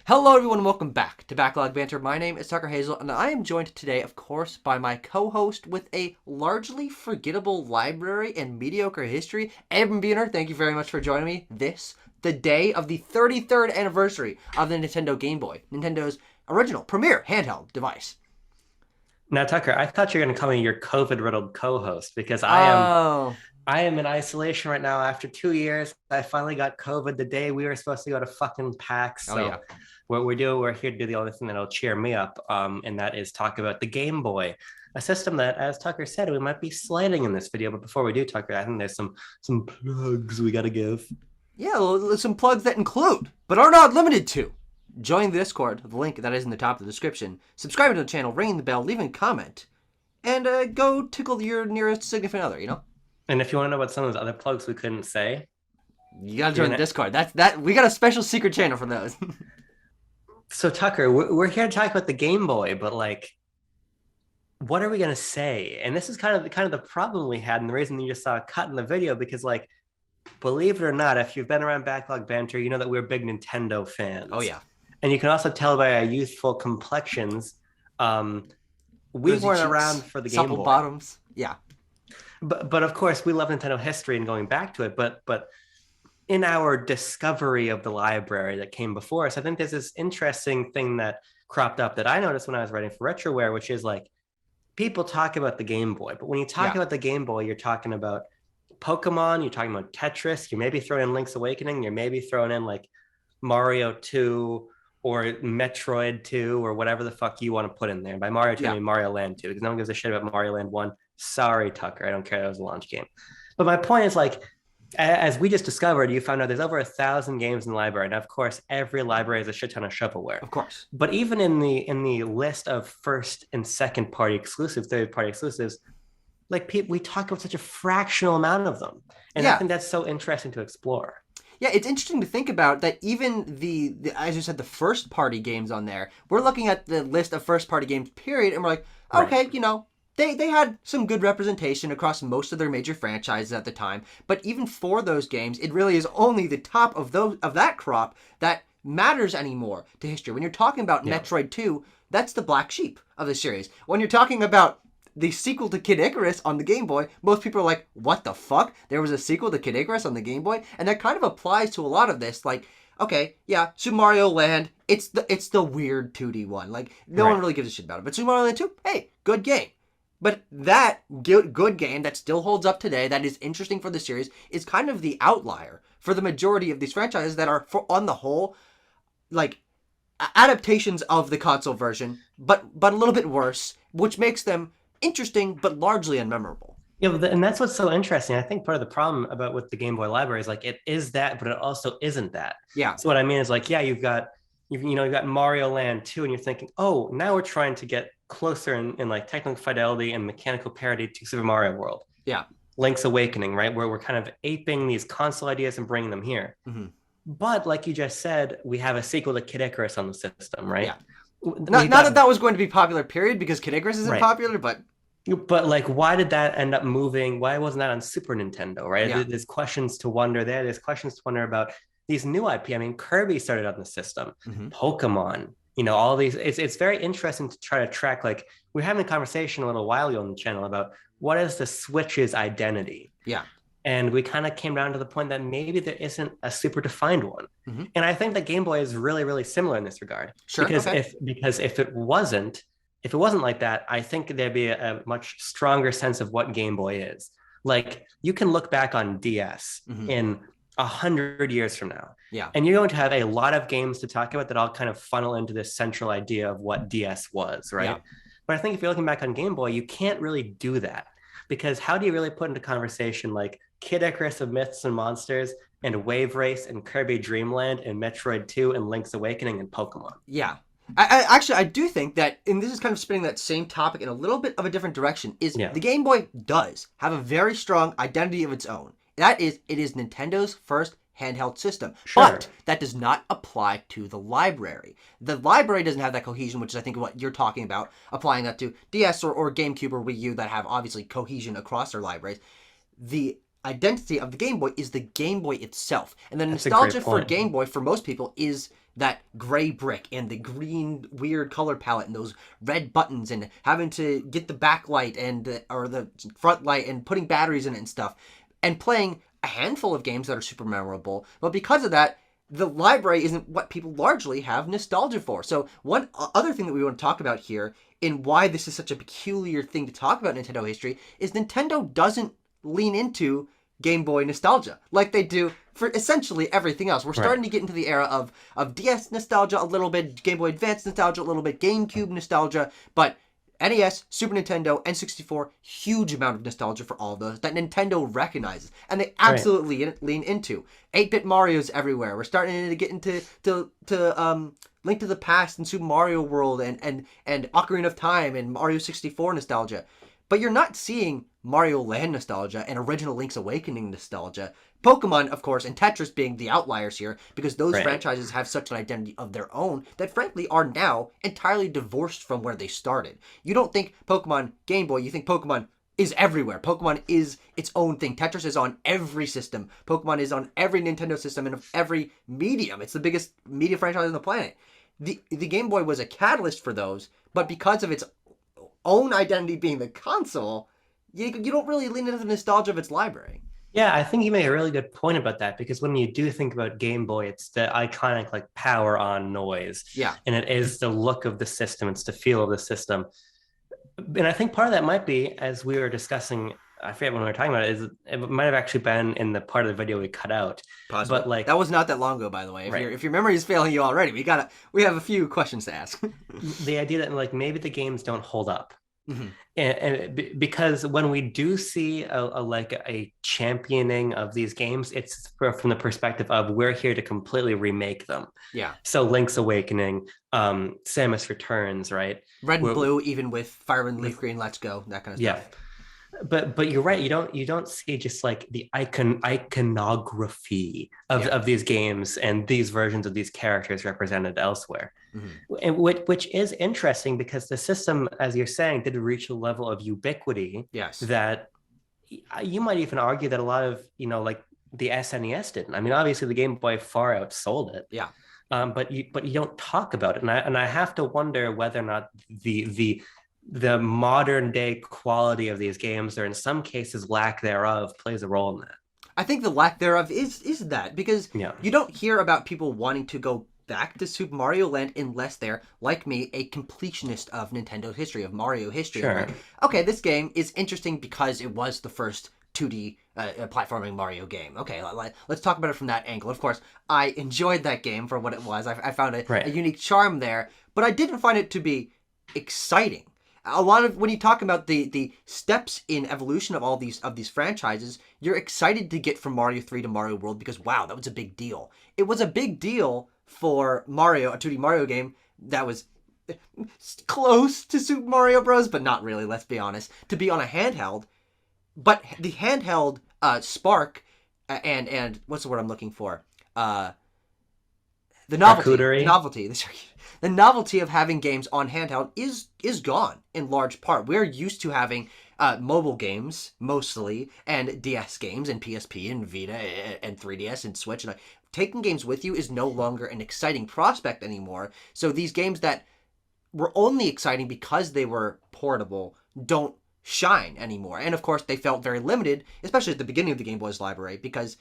Hello, everyone, and welcome back to Backlog Banter. My name is Tucker Hazel, and I am joined today, of course, by my co-host with a largely forgettable library and mediocre history, Abram Buhner. Thank you very much for joining me the day of the 33rd anniversary of the Nintendo Game Boy, Nintendo's original premier handheld device. Now, Tucker, I thought you were going to call me your COVID-riddled co-host because I am Oh, I am in isolation right now after 2 years. I finally got COVID the day we were supposed to go to fucking PAX. oh yeah. So we're here to do the only thing that'll cheer me up, and that is talk about the Game Boy, a system that, as Tucker said, we might be slighting in this video. But before we do, Tucker, I think there's some plugs we got to give. Yeah, some plugs that include, but are not limited to, join the Discord, the link that is in the top of the description, subscribing to the channel, ringing the bell, leaving a comment, and go tickle your nearest significant other. And if you want to know what some of those other plugs we couldn't say, You gotta you're join the gonna. Discord. That we got a special secret channel for those. So Tucker, we're here to talk about the Game Boy, but like, what are we gonna say? And this is kind of the problem we had, and the reason you just saw a cut in the video because, like, believe it or not, if you've been around Backlog Banter, you know that we're big Nintendo Oh fans, yeah, and you can also tell by our youthful complexions. Um, we rosy weren't cheeks, around for the Game supple Boy, bottoms. Yeah, but of course we love Nintendo history and going back to it. But in our discovery of the library that came before us, I think there's this interesting thing that cropped up that I noticed when I was writing for Retroware, which is like people talk about the Game Boy, but when you talk yeah, about the Game Boy, you're talking about Pokemon, you're talking about Tetris, you're maybe throwing in Link's Awakening, you're maybe throwing in like Mario 2 or Metroid 2 or whatever the fuck you want to put in there. And by Mario 2, I yeah, mean Mario Land 2, because no one gives a shit about Mario Land 1. Sorry, Tucker. I don't care. That was a launch game. But my point is like, as we just discovered, you found out there's over 1,000 games in the library. And of course, every library has a shit ton of shovelware. of course. But even in the list of first and second party exclusives, third party exclusives, like people, we talk about such a fractional amount of them, and I Yeah, think that's so interesting to explore. yeah. It's interesting to think about that. Even the as you said, the first party games on there. We're looking at the list of first party games, period, and we're like, Right. okay, they had some good representation across most of their major franchises at the time. But even for those games, it really is only the top of that crop that matters anymore to history. When you're talking about Yeah. Metroid 2, that's the black sheep of the series. When you're talking about the sequel to Kid Icarus on the Game Boy, most people are like, what the fuck? There was a sequel to Kid Icarus on the Game Boy? And that kind of applies to a lot of this. Like, okay, yeah, Super Mario Land, it's the weird 2D one. Like, no one Right. really gives a shit about it. But Super Mario Land 2, hey, good game. But that good game that still holds up today, that is interesting for the series, is kind of the outlier for the majority of these franchises that are, on the whole, like adaptations of the console version, but a little bit worse, which makes them interesting but largely unmemorable. Yeah, and that's what's so interesting. I think part of the problem about with the Game Boy library is like it is that, but it also isn't that. Yeah, So what I mean is like, yeah, you've got Mario Land 2, and you're thinking, oh, now we're trying to get closer in like technical fidelity and mechanical parity to Super Mario World. yeah, Link's Awakening, right? Where we're kind of aping these console ideas and bringing them here. hmm, But like you just said, we have a sequel to Kid Icarus on the system, right? yeah. Not, We've not that got that was going to be popular, period, because Kid Icarus isn't right. popular, but But like, why did that end up moving? Why wasn't that on Super Nintendo, right? yeah, There's questions to wonder there. There's questions to wonder about these new IP. I mean, Kirby started on the system, hmm, Pokemon, all these. It's very interesting to try to track. Like, we are having a conversation a little while ago on the channel about what is the Switch's identity. yeah, And we kind of came down to the point that maybe there isn't a super defined one. hmm, And I think that Game Boy is really, really similar in this regard. sure, Because okay, if it wasn't like that, I think there'd be a much stronger sense of what Game Boy is. Like you can look back on DS hmm, in 100 years from now, yeah, and you're going to have a lot of games to talk about that all kind of funnel into this central idea of what DS was, yeah, right? But I think if you're looking back on Game Boy, you can't really do that because how do you really put into conversation like Kid Icarus of Myths and Monsters and Wave Race and Kirby Dreamland and Metroid 2 and Link's Awakening and Pokemon? yeah. I do think that, and this is kind of spinning that same topic in a little bit of a different direction, is Yeah, the Game Boy does have a very strong identity of its own. That is, it is Nintendo's first handheld system, sure. but that does not apply to the library. The library doesn't have that cohesion, which is I think what you're talking about, applying that to DS or GameCube or Wii U that have obviously cohesion across their libraries. The identity of the Game Boy is the Game Boy itself. And the That's a great nostalgia for point. Game Boy for most people is that gray brick and the green weird color palette and those red buttons and having to get the backlight and or the front light and putting batteries in it and stuff and playing a handful of games that are super memorable. But because of that, the library isn't what people largely have nostalgia for. So one other thing that we want to talk about here in why this is such a peculiar thing to talk about Nintendo history is Nintendo doesn't lean into Game Boy nostalgia like they do for essentially everything else. We're starting to get into the era of DS nostalgia a little bit, Game Boy Advance nostalgia a little bit, GameCube nostalgia, but NES, Super Nintendo, N64, huge amount of nostalgia for all of those that Nintendo recognizes and they absolutely lean into. 8-bit Mario's everywhere. We're starting to get into Link to the Past and Super Mario World and Ocarina of Time and Mario 64 nostalgia. But you're not seeing Mario Land nostalgia and original Link's Awakening nostalgia. Pokemon, of course, and Tetris being the outliers here because those franchises have such an identity of their own that frankly are now entirely divorced from where they started. You don't think Pokemon Game Boy, you think Pokemon is everywhere. Pokemon is its own thing. Tetris is on every system. Pokemon is on every Nintendo system and every medium. It's the biggest media franchise on the planet. The Game Boy was a catalyst for those, but because of its own identity being the console, you don't really lean into the nostalgia of its library. Yeah, I think you made a really good point about that because when you do think about Game Boy, it's the iconic like power on noise. Yeah. And it is the look of the system, it's the feel of the system. And I think part of that might be, as we were discussing, I forget when we were talking about it, is it might have actually been in the part of the video we cut out. Possibly. But like that was not that long ago, by the way. If your memory is failing you already, we have a few questions to ask. the idea that like maybe the games don't hold up. Mm-hmm. And because when we do see a championing of these games, it's from the perspective of we're here to completely remake them. Yeah. So Link's Awakening, Samus Returns, right? Red and Blue, even with Fire and Leaf Green, Let's Go, that kind of stuff. Yeah. But you're right. You don't see just like the iconography of these games and these versions of these characters represented elsewhere, and which is interesting because the system, as you're saying, did reach a level of ubiquity. Yes. That you might even argue that a lot of like the SNES didn't. I mean, obviously the Game Boy far outsold it. Yeah. But you don't talk about it, and I have to wonder whether or not the modern day quality of these games, or in some cases lack thereof, plays a role in that. I think the lack thereof is that because you don't hear about people wanting to go back to Super Mario Land unless they're, like me, a completionist of Nintendo history, of Mario history. Sure. Like, okay, this game is interesting because it was the first 2D platforming Mario game. Okay, let's talk about it from that angle. Of course, I enjoyed that game for what it was. I found a unique charm there, but I didn't find it to be exciting. A lot of when you talk about the steps in evolution of all these franchises, you're excited to get from Mario 3 to Mario World because wow, that was a big deal. It was a big deal for Mario, a 2D Mario game that was close to Super Mario Bros, but not really, let's be honest, to be on a handheld. But the handheld spark and what's the word I'm looking for? The novelty. The novelty of having games on handheld is gone in large part. We're used to having mobile games mostly, and DS games, and PSP, and Vita, and 3DS, and Switch. And taking games with you is no longer an exciting prospect anymore. So these games that were only exciting because they were portable don't shine anymore. And of course, they felt very limited, especially at the beginning of the Game Boy's library, because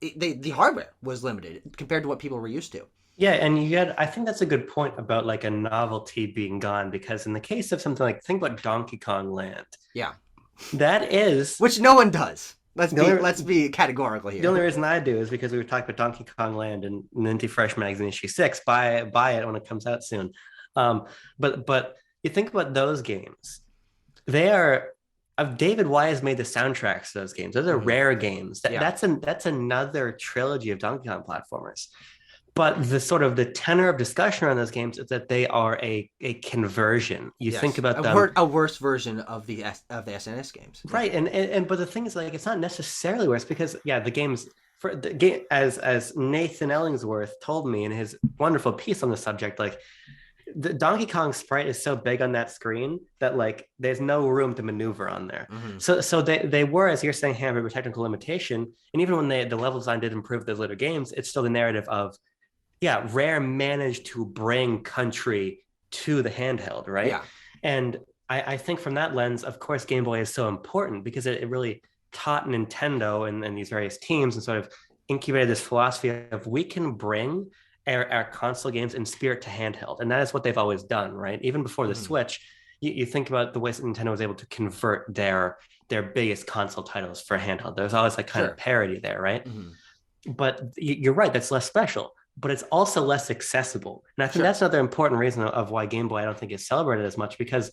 the hardware was limited compared to what people were used to. Yeah, and I think that's a good point about like a novelty being gone, because in the case of something like, think about Donkey Kong Land. Yeah. That is... Which no one does. Let's be categorical here. The only reason I do is because we were talking about Donkey Kong Land in Ninty Fresh Magazine issue 6. Buy it when it comes out soon. But you think about those games. They are... David Wise made the soundtracks to those games. Those are rare games. That's another trilogy of Donkey Kong platformers. But the tenor of discussion around those games is that they are a conversion. You think about a worse version of the SNES games, right? And but the thing is, like, it's not necessarily worse because the games for the game, as Nathan Ellingsworth told me in his wonderful piece on the subject, like the Donkey Kong sprite is so big on that screen that like there's no room to maneuver on there. Hmm. So they were, as you're saying, hampered with technical limitation. And even when the level design did improve those later games, it's still the narrative of, yeah, Rare managed to bring country to the handheld, right? Yeah, And I think from that lens, of course, Game Boy is so important because it really taught Nintendo and these various teams and sort of incubated this philosophy of we can bring our console games in spirit to handheld. And that is what they've always done, right? Even before the hmm, Switch, you think about the ways that Nintendo was able to convert their biggest console titles for handheld. There's always like kind of sure. parity there, right? Hmm. But you're right, that's less special, but it's also less accessible. And I think Sure. that's another important reason of why Game Boy I don't think is celebrated as much because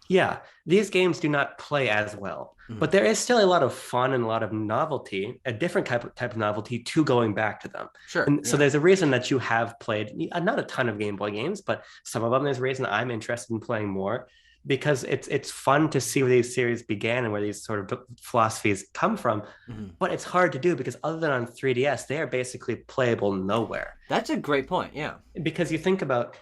yeah, these games do not play as well, Hmm. but there is still a lot of fun and a lot of novelty, a different type of novelty to going back to them. Sure. And so Yeah. there's a reason that you have played not a ton of Game Boy games, but some of them. There's a reason I'm interested in playing more because it's fun to see where these series began and where these sort of philosophies come from. Hmm. But it's hard to do because other than on 3DS, they are basically playable nowhere. That's a great point. Yeah. Because you think about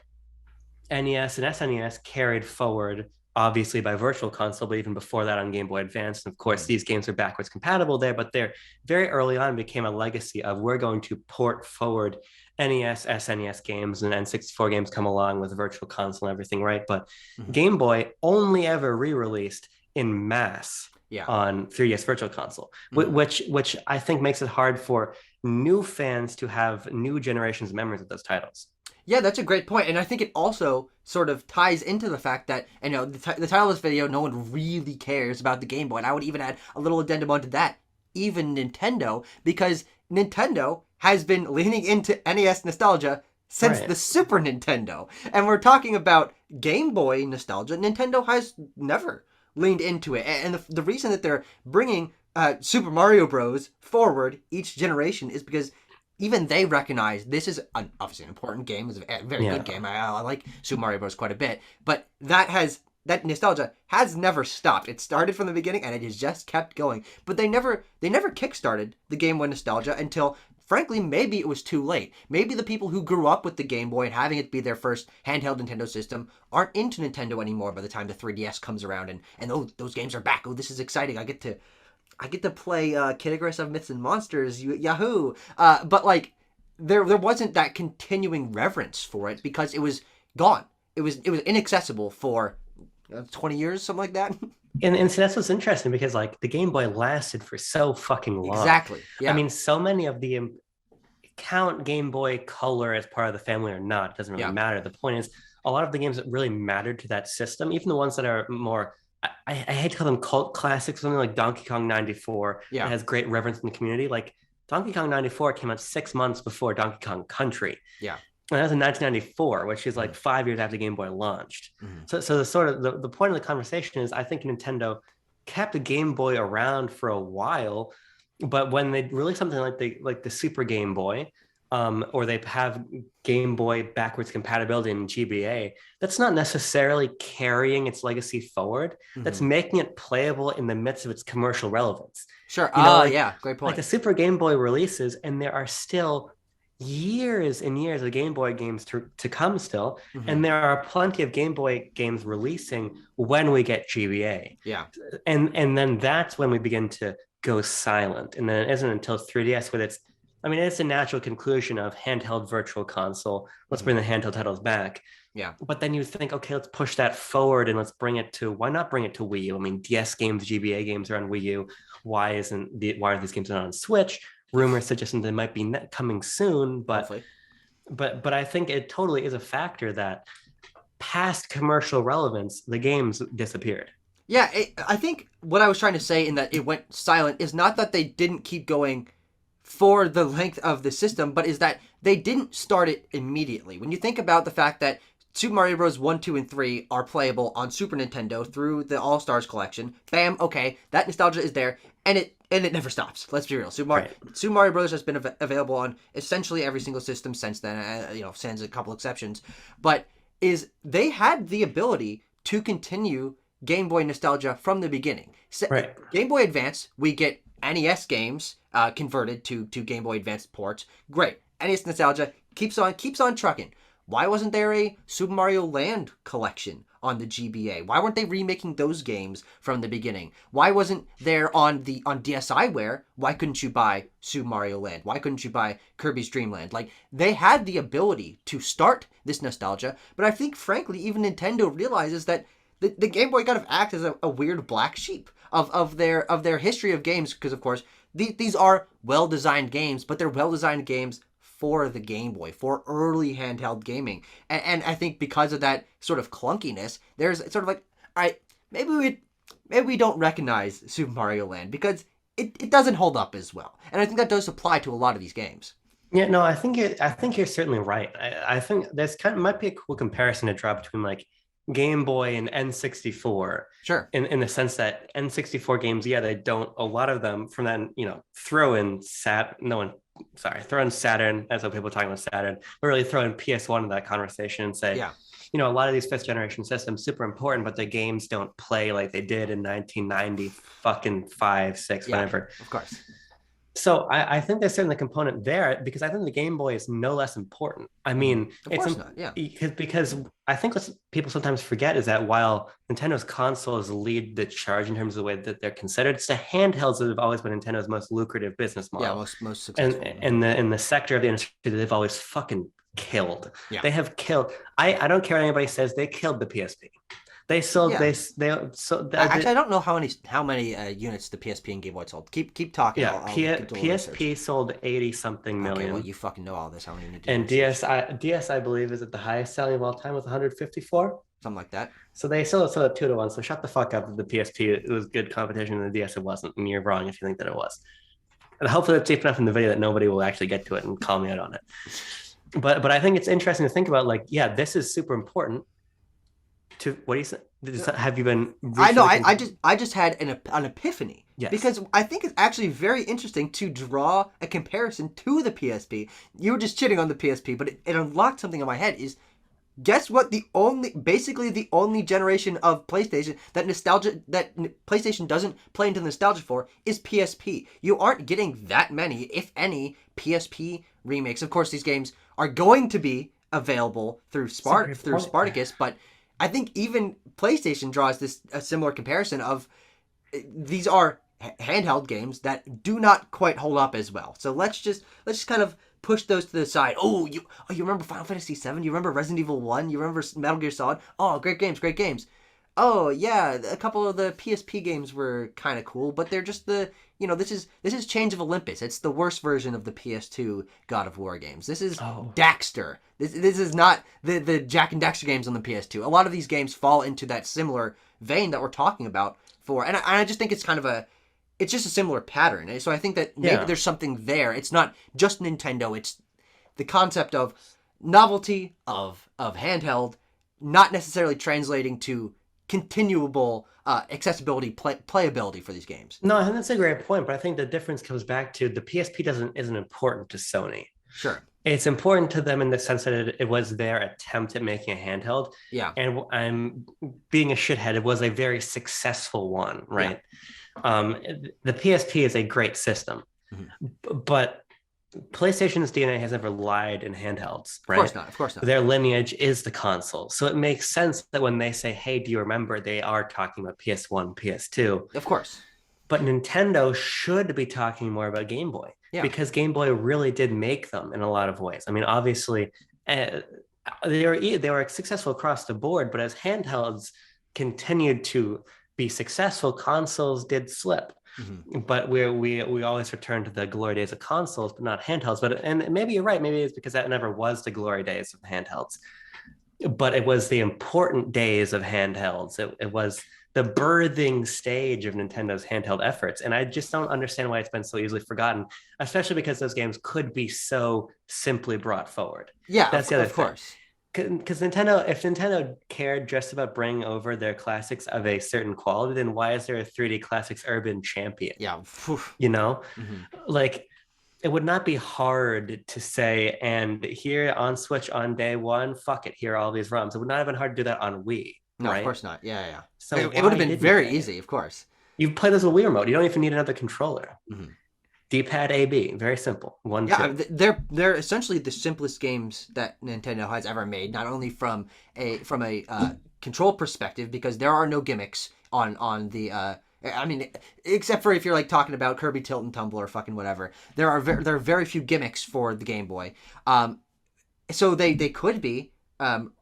NES and SNES carried forward obviously by Virtual Console, but even before that on Game Boy Advance. And of course, Hmm. these games are backwards compatible there, but they're very early on became a legacy of we're going to port forward NES, SNES games, and N64 games come along with Virtual Console and everything, right? But Hmm. Game Boy only ever re-released in mass Yeah. on 3DS Virtual Console, Hmm. which I think makes it hard for new fans to have new generations of memories of those titles. Yeah, that's a great point, and I think it also sort of ties into the fact that the title of this video, no one really cares about the Game Boy, and I would even add a little addendum onto that, even Nintendo, because Nintendo has been leaning into NES nostalgia since Right. the Super Nintendo, and we're talking about Game Boy nostalgia. Nintendo has never leaned into it, and the reason that they're bringing Super Mario Bros. Forward each generation is because even they recognize this is obviously an important game. It's a very good Yeah. game. I like Super Mario Bros. Quite a bit, but that nostalgia has never stopped. It started from the beginning and it has just kept going. But they never kickstarted the Game Boy nostalgia until frankly maybe it was too late. Maybe the people who grew up with the Game Boy and having it be their first handheld Nintendo system aren't into Nintendo anymore by the time the 3DS comes around and oh those games are back. Oh this is exciting. I get to play Kid Icarus of Myths and Monsters, Yahoo! But like, there wasn't that continuing reverence for it because it was gone. It was inaccessible for 20 years, something like that. And so that's what's interesting because like the Game Boy lasted for so fucking long. Exactly. I Yeah. mean, so many of the count Game Boy Color as part of the family or not, it doesn't really Yeah. matter. The point is, a lot of the games that really mattered to that system, even the ones that are more, I hate to call them cult classics, something like Donkey Kong 94 that Yeah. has great reverence in the community. Like Donkey Kong 94 came out 6 months before Donkey Kong Country. Yeah. And that was in 1994, which is like Mhm. 5 years after Game Boy launched. Mhm. So the sort of the point of the conversation is I think Nintendo kept the Game Boy around for a while, but when they release something like the Super Game Boy, or they have Game Boy backwards compatibility in GBA, that's not necessarily carrying its legacy forward. That's Mhm. making it playable in the midst of its commercial relevance. Sure. You know, Yeah. Great like point. the Super Game Boy releases, and there are still years and years of Game Boy games to come still. Mhm. And there are plenty of Game Boy games releasing when we get GBA. Yeah. And then that's when we begin to go silent. And then it isn't until 3DS with its, I mean, it's a natural conclusion of handheld virtual console. Let's bring the handheld titles back. Yeah. But then you think, okay, let's push that forward and let's bring it to, why not bring it to Wii U? I mean, DS games, GBA games are on Wii U. Why are these games not on Switch? Rumors suggesting they might be coming soon, but Hopefully. but I think it totally is a factor that past commercial relevance, the games disappeared. Yeah, I think what I was trying to say in that it went silent is not that they didn't keep going for the length of the system, but is that they didn't start it immediately. When you think about the fact that Super Mario Bros. 1, 2, and 3 are playable on Super Nintendo through the All Stars collection, bam, okay, that nostalgia is there, and it never stops. Let's be real. Super Mario Bros. Has been available on essentially every single system since then, sans a couple exceptions, but they had the ability to continue Game Boy nostalgia from the beginning. Right. Game Boy Advance, we get NES games converted to Game Boy Advance ports. Great. NES nostalgia keeps on trucking. Why wasn't there a Super Mario Land collection on the GBA? Why weren't they remaking those games from the beginning? Why wasn't there on DSiWare? Why couldn't you buy Super Mario Land? Why couldn't you buy Kirby's Dream Land? Like, they had the ability to start this nostalgia, but I think frankly even Nintendo realizes that the Game Boy kind of acts as a weird black sheep of their history of games, because of course these are well designed games, but they're well designed games for the Game Boy, for early handheld gaming. And I think because of that sort of clunkiness, there's sort of like, all right, maybe we don't recognize Super Mario Land because it doesn't hold up as well. And I think that does apply to a lot of these games. Yeah, no, I think you're certainly right. I think there's might be a cool comparison to draw between like Game Boy and N64. Sure. In the sense that N64 games, yeah, they don't, a lot of them from then, throw in Saturn, that's what people are talking about Saturn, but really throw in PS1 in that conversation and say, Yeah. A lot of these fifth generation systems super important, but the games don't play like they did in 1990, fucking 5, 6, whatever. Of course. So I think there's certainly a component there because I think the Game Boy is no less important. I mean, of course not. Yeah. Because I think what people sometimes forget is that while Nintendo's consoles lead the charge in terms of the way that they're considered, it's the handhelds that have always been Nintendo's most lucrative business model. Yeah, most successful. And in the sector of the industry that they've always fucking killed. Yeah. They have killed. I don't care what anybody says. They killed the PSP. They sold. Yeah. Actually, I don't know how many units the PSP and Game Boy sold. Keep talking. Yeah, PSP sold 80 something million. Okay, well, you fucking know all this. How many you need to and DS I believe is at the highest selling of all time with 154, something like that. So they sold it 2-1. So shut the fuck up. The PSP, it was good competition, and the DS it wasn't. And you're wrong if you think that it was. And hopefully it's safe enough in the video that nobody will actually get to it and call me out on it. But I think it's interesting to think about. Like, yeah, this is super important. What do you say? Have you been? I know. I just had an epiphany. Yes. Because I think it's actually very interesting to draw a comparison to the PSP. You were just chitting on the PSP, but it unlocked something in my head. Is guess what? Basically the only generation of PlayStation that PlayStation doesn't play into nostalgia for is PSP. You aren't getting that many, if any, PSP remakes. Of course, these games are going to be available through Spartacus, but I think even PlayStation draws a similar comparison of these are handheld games that do not quite hold up as well. So let's just kind of push those to the side. You remember Final Fantasy VII? You remember Resident Evil 1? You remember Metal Gear Solid? Oh, great games. Oh yeah, a couple of the PSP games were kind of cool, but they're just this is Chains of Olympus. It's the worst version of the PS2 God of War games. This is Daxter. This is not the Jak and Daxter games on the PS2. A lot of these games fall into that similar vein that we're talking about and I just think it's it's just a similar pattern. So I think that maybe there's something there. It's not just Nintendo. It's the concept of novelty of handheld, not necessarily translating to continuable accessibility, playability for these games. No, I think that's a great point, but I think the difference comes back to the PSP isn't important to Sony. Sure. It's important to them in the sense that it was their attempt at making a handheld. Yeah. And I'm being a shithead. It was a very successful one, right? Yeah. The PSP is a great system, but PlayStation's DNA has never lied in handhelds, right? Of course not. Their lineage is the console. So it makes sense that when they say, hey, do you remember? They are talking about PS1, PS2. Of course. But Nintendo should be talking more about Game Boy because Game Boy really did make them in a lot of ways. I mean, obviously, they were successful across the board, but as handhelds continued to be successful, consoles did slip. Mm-hmm. But we always return to the glory days of consoles, but not handhelds. And maybe you're right. Maybe it's because that never was the glory days of handhelds. But it was the important days of handhelds. It was the birthing stage of Nintendo's handheld efforts. And I just don't understand why it's been so easily forgotten, especially because those games could be so simply brought forward. Yeah, that's the other thing. Of course. Because if Nintendo cared just about bringing over their classics of a certain quality, then why is there a 3D Classics Urban Champion? Yeah. Like, it would not be hard to say, and here on Switch on day one, fuck it, here are all these ROMs. It would not have been hard to do that on Wii. No, right? Of course not. Yeah. So it would have been very easy, of course. You play this with Wii remote. You don't even need another controller. Mm-hmm. D-pad A/B, very simple. One, Yeah, two. they're essentially the simplest games that Nintendo has ever made. Not only from a control perspective, because there are no gimmicks on the. I mean, except for if you're like talking about Kirby Tilt and Tumble or fucking whatever. There are very few gimmicks for the Game Boy. So they could be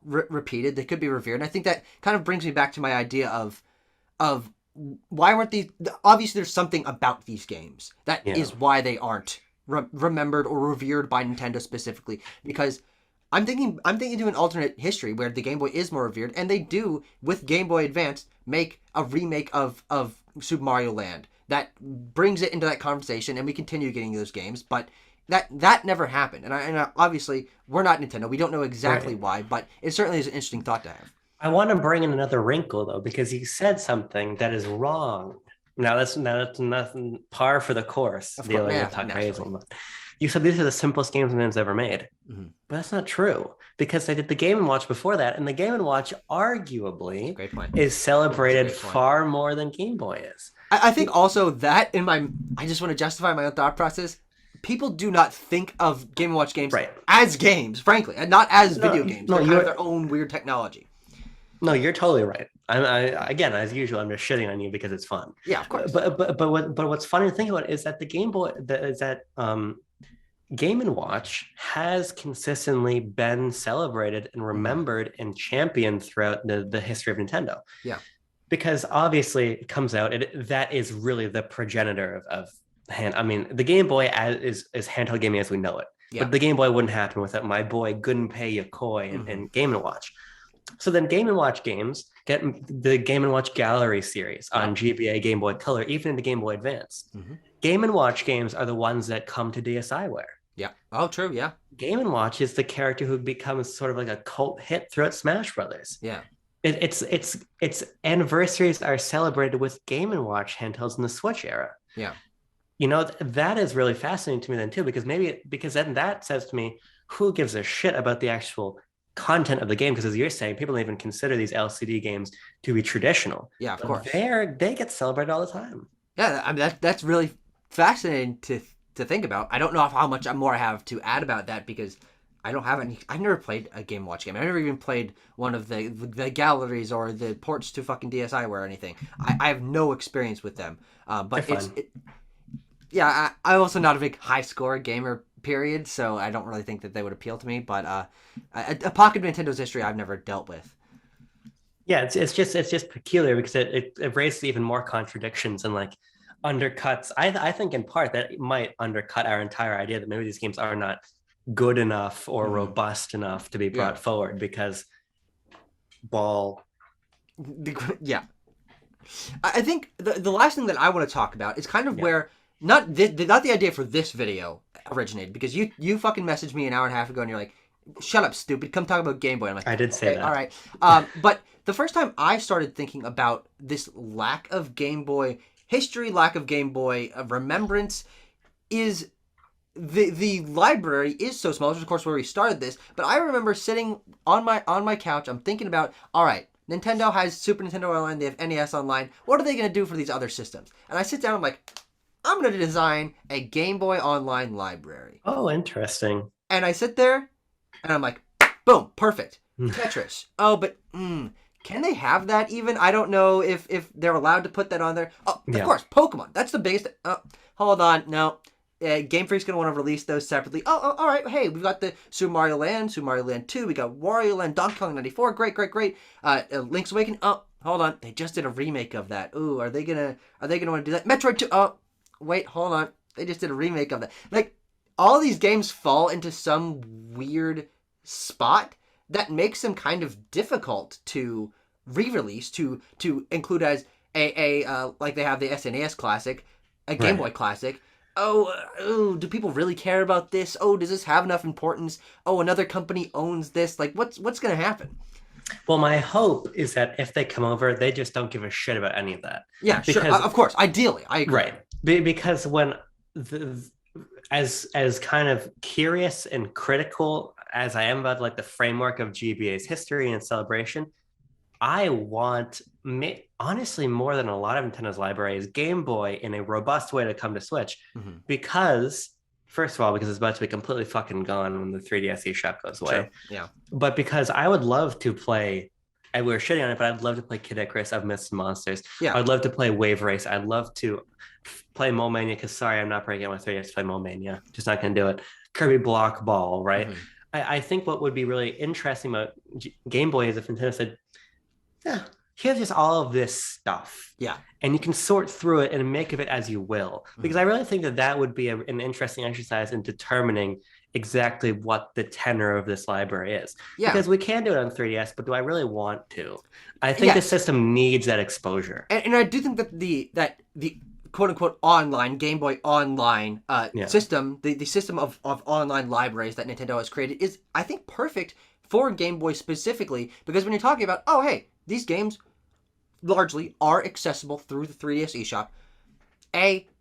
repeated. They could be revered. And I think that kind of brings me back to my idea of why weren't these, obviously there's something about these games that is why they aren't remembered or revered by Nintendo specifically, because I'm thinking to an alternate history where the Game Boy is more revered, and they do with Game Boy Advance make a remake of Super Mario Land that brings it into that conversation, and we continue getting those games, but that never happened. And obviously we're not Nintendo, we don't know exactly why, but it certainly is an interesting thought to have. I want to bring in another wrinkle though, because you said something that is wrong. Now that's nothing par for the course dealing with Tuck Hazelnut. You said these are the simplest games man's ever made. Mm-hmm. But that's not true, because they did the Game & Watch before that, and the Game & Watch arguably is celebrated far more than Game Boy is. I think also that I just want to justify my own thought process. People do not think of Game & Watch games as games, frankly, and not as video games. They have their own weird technology. No, you're totally right. I again, as usual, I'm just shitting on you because it's fun. Yeah, of course. But what's funny to think about is that the Game Boy Game & Watch has consistently been celebrated and remembered and championed throughout the history of Nintendo. Yeah, because obviously it comes out, that is really the progenitor of hand. I mean, the Game Boy is handheld gaming as we know it. Yeah. But the Game Boy wouldn't happen without my boy Gunpei Yokoi and Game & Watch. So then Game & Watch games get the Game & Watch Gallery series on GBA, Game Boy Color, even in the Game Boy Advance. Mm-hmm. Game & Watch games are the ones that come to DSiWare. Yeah. Oh, true. Yeah. Game & Watch is the character who becomes sort of like a cult hit throughout Smash Brothers. Yeah. Its anniversaries are celebrated with Game & Watch handhelds in the Switch era. Yeah. You know, that is really fascinating to me then too, because then that says to me, who gives a shit about the actual content of the game? Because as you're saying, people don't even consider these LCD games to be traditional. Yeah, of course. They get celebrated all the time. Yeah, I mean that's really fascinating to think about. I don't know how much more I have to add about that, because I don't have any. I've never played a Game & Watch game. I've never even played one of the galleries or the ports to fucking DSiWare or anything. I have no experience with them. But I'm also not a big high score gamer, period, so I don't really think that they would appeal to me. But a pocket of Nintendo's history I've never dealt with. Yeah, it's just peculiar because it raises even more contradictions and like undercuts. I think in part that it might undercut our entire idea that maybe these games are not good enough or robust enough to be brought forward, because yeah. I think the last thing that I want to talk about is kind of where not the idea for this video originated, because you fucking messaged me an hour and a half ago and you're like, shut up, stupid, come talk about Game Boy. I'm like, I did say that. All right. But the first time I started thinking about this lack of Game Boy history, lack of Game Boy remembrance, is the library is so small, which is of course where we started this. But I remember sitting on my couch, I'm thinking about, all right, Nintendo has Super Nintendo Online, they have NES Online, what are they going to do for these other systems? And I sit down, I'm like, I'm going to design a Game Boy Online library. Oh, interesting. And I sit there, and I'm like, boom, perfect. Tetris. Oh, but can they have that even? I don't know if they're allowed to put that on there. Oh, of course, Pokemon. That's the biggest. Oh, hold on. No. Game Freak's going to want to release those separately. Oh, all right. Hey, we've got the Super Mario Land, Super Mario Land 2. We got Wario Land, Donkey Kong 94. Great. Link's Awakening. Oh, hold on. They just did a remake of that. Ooh, are they gonna want to do that? Metroid 2. Oh, wait, hold on. They just did a remake of that. Like, all these games fall into some weird spot that makes them kind of difficult to re-release, to include as a like they have the SNES Classic, a Game Boy Classic. Oh, do people really care about this? Oh, does this have enough importance? Oh, another company owns this. Like, what's going to happen? Well, my hope is that if they come over, they just don't give a shit about any of that. Yeah, because, sure. Of course. Ideally, I agree. Right. Because when as kind of curious and critical as I am about like the framework of GBA's history and celebration, I want honestly, more than a lot of Nintendo's library is Game Boy in a robust way to come to Switch, Hmm. because first of all, because it's about to be completely fucking gone when the 3DS eShop goes True. away, Yeah. but because I would love to play. And we were shitting on it, but I'd love to play Kid Icarus of Myths and Monsters. Yeah. I'd love to play Wave Race. I'd love to play Mole Mania, because sorry, I'm not breaking out my 3DS to play Mole Mania. Just not going to do it. Kirby Block Ball, right? Hmm. I think what would be really interesting about Game Boy is if Nintendo said, yeah, here's just all of this stuff. Yeah. And you can sort through it and make of it as you will. Because Mhm. I really think that that would be an interesting exercise in determining exactly what the tenor of this library is. Yeah. Because we can do it on 3DS, but do I really want to? I think the Yes. system needs that exposure. And I do think that the quote unquote online Game Boy Online Yeah. system, the system of online libraries that Nintendo has created is, I think, perfect for Game Boy specifically, because when you're talking about, oh hey, these games largely are accessible through the 3DS eShop.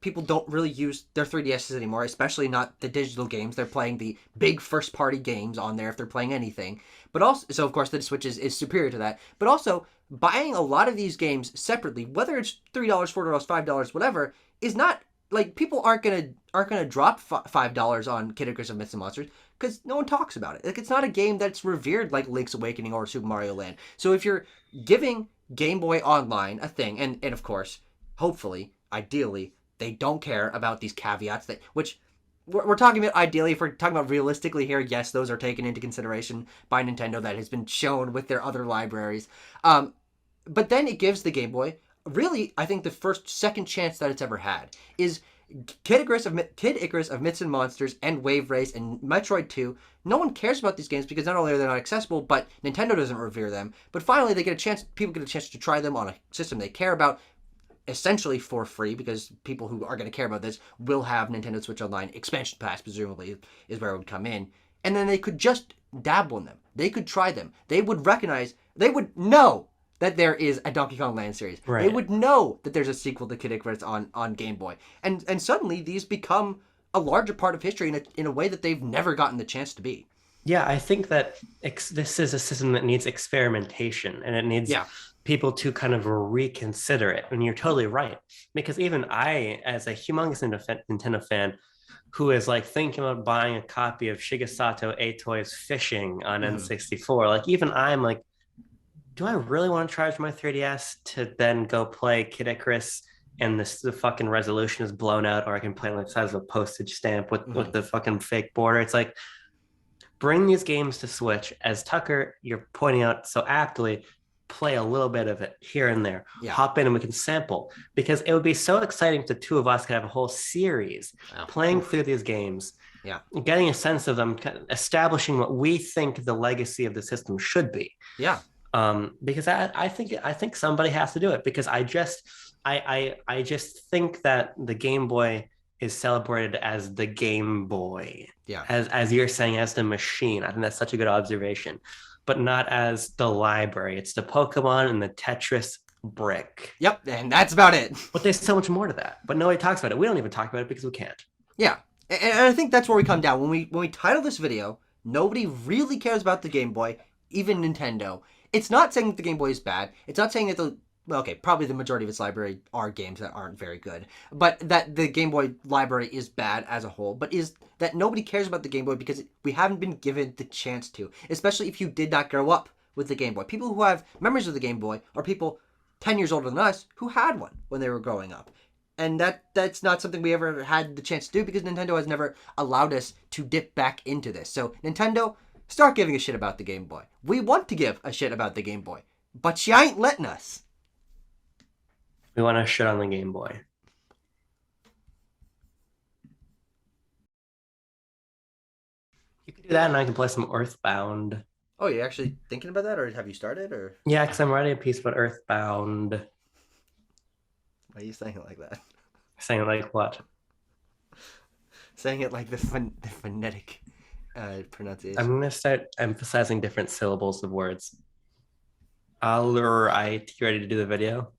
People don't really use their 3DSs anymore, especially not the digital games. They're playing the big first party games on there if they're playing anything. But also, so of course the Switch is superior to that. But also, buying a lot of these games separately, whether it's $3, $4, $5, whatever, is not like people aren't gonna drop $5 on Kid Icarus of Myths and Monsters because no one talks about it. Like it's not a game that's revered like Link's Awakening or Super Mario Land. So if you're giving Game Boy Online a thing, and of course, hopefully, ideally, they don't care about these caveats that which we're talking about. Ideally, if we're talking about realistically here, yes, those are taken into consideration by Nintendo. That has been shown with their other libraries. But then it gives the Game Boy really, I think, the second chance that it's ever had is Kid Icarus of Myths and Monsters and Wave Race and Metroid 2. No one cares about these games because not only are they not accessible, but Nintendo doesn't revere them. But finally, people get a chance to try them on a system they care about, essentially for free, because people who are going to care about this will have Nintendo Switch Online expansion pass, presumably, is where it would come in. And then they could just dabble in them. They could try them. They would know that there is a Donkey Kong Land series. They Right. would know that there's a sequel to Kid Icarus on Game Boy. And suddenly these become a larger part of history in a way that they've never gotten the chance to be. Yeah, I think that this is a system that needs experimentation, and it needs Yeah. people to kind of reconsider it. And you're totally right. Because even I, as a humongous Nintendo fan, who is like thinking about buying a copy of Shigesato Itoi's Fishing on Mhm. N64, like even I'm like, do I really want to charge my 3DS to then go play Kid Icarus and the fucking resolution is blown out, or I can play like the size of a postage stamp with Mhm. the fucking fake border? It's like, bring these games to Switch, as Tucker, you're pointing out so aptly, play a little bit of it here and there, Yeah. hop in and we can sample, because it would be so exciting if the two of us could have a whole series Wow. playing Oof. through these games, Yeah. getting a sense of them, establishing what we think the legacy of the system should be. Yeah. Because I think somebody has to do it, because I just think that the Game Boy is celebrated as the Game Boy, Yeah. as you're saying, as the machine. I think that's such a good observation, but not as the library. It's the Pokemon and the Tetris brick. Yep. And that's about it. But there's so much more to that. But nobody talks about it. We don't even talk about it because we can't. Yeah, and I think that's where we come down when we title this video. Nobody really cares about the Game Boy, even Nintendo. It's not saying that the Game Boy is bad. It's not saying that probably the majority of its library are games that aren't very good, but that the Game Boy library is bad as a whole. But is that nobody cares about the Game Boy because we haven't been given the chance to, especially if you did not grow up with the Game Boy. People who have memories of the Game Boy are people 10 years older than us who had one when they were growing up. And that's not something we ever had the chance to do because Nintendo has never allowed us to dip back into this. So Nintendo, start giving a shit about the Game Boy. We want to give a shit about the Game Boy, but you ain't letting us. We want to shit on the Game Boy. You can do that, and I can play some Earthbound. Oh, you're actually thinking about that, or have you started, or Yeah, because I'm writing a piece about Earthbound. why are you saying it like that? Saying like what? Saying it like the phonetic pronunciation. I'm gonna start emphasizing different syllables of words. All right, you ready to do the video?